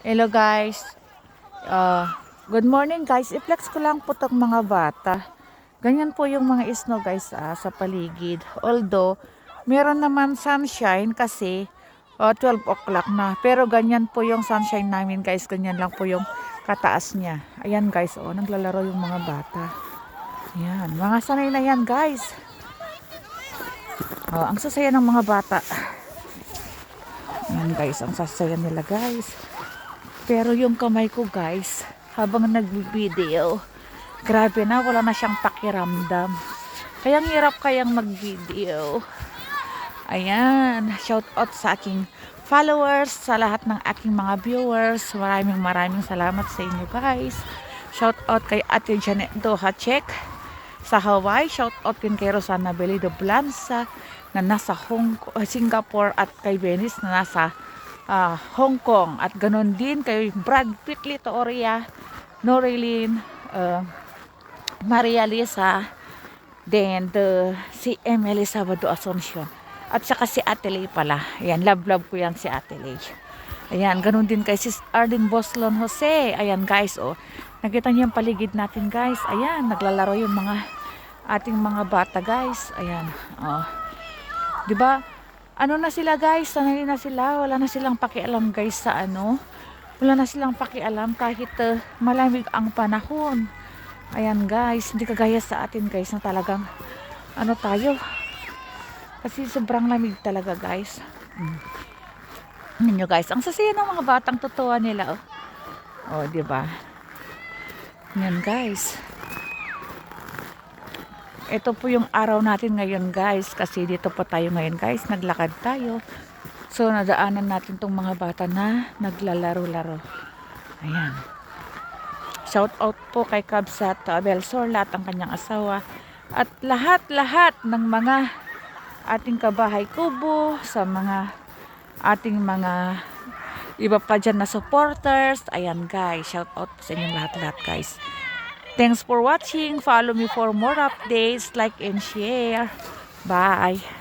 Hello guys. Uh, Good morning guys. I-flex ko lang po tong mga bata. Ganyan po yung mga snow guys sa paligid. Although, meron naman sunshine kasi 12 o'clock na. Pero ganyan po yung sunshine namin guys. Ganyan lang po yung kataas niya. Ayan guys, naglalaro yung mga bata. Ayan, mga sanay na yan guys. Ang sasaya ng mga bata. Ayan guys, ang sasaya nila guys. Pero yung kamay ko guys, habang nag-video, grabe na, wala na siyang pakiramdam. Kaya ang hirap kayang mag-video. Ayan, shout out sa aking followers, sa lahat ng aking mga viewers. Maraming salamat sa inyo guys. Shout out kay Ate Janet Dohacek sa Hawaii. Shout out din kay Rosana Belido Blanza na nasa Singapore at kay Venice na nasa Hong Kong, at ganon din kay Brad Pitt, Lito Oria, Norilyn, Maria Lisa, then si Emily Sabado Asuncion, at saka si Ate Lay pala. Ayan, love ko yan si Ate Lay. Ayan, ganon din kay Sis Arden Boslon Jose. Ayan guys, nakita niyo yung paligid natin guys. Ayan, naglalaro yung mga ating mga bata guys. Ayan, di ba? Ano na sila guys, sanay na sila, wala na silang pakialam guys sa wala na silang pakialam kahit malamig ang panahon. Ayan guys, hindi kagaya sa atin guys na talagang tayo, kasi sobrang lamig talaga guys. Ninyo guys, ang sasaya ng mga batang tutuwa nila di ba? Yan guys. Ito po yung araw natin ngayon guys, kasi dito po tayo ngayon guys, naglakad tayo. So nadaanan natin tong mga bata na naglalaro-laro. Ayan. Shout out po kay Kabsat Abel Sorla at ang kanyang asawa, at lahat ng mga ating kabahay kubo, sa mga ating mga iba pa dyan na supporters. Ayan guys, shout out po sa inyong lahat guys. Thanks for watching. Follow me for more updates. Like and share. Bye.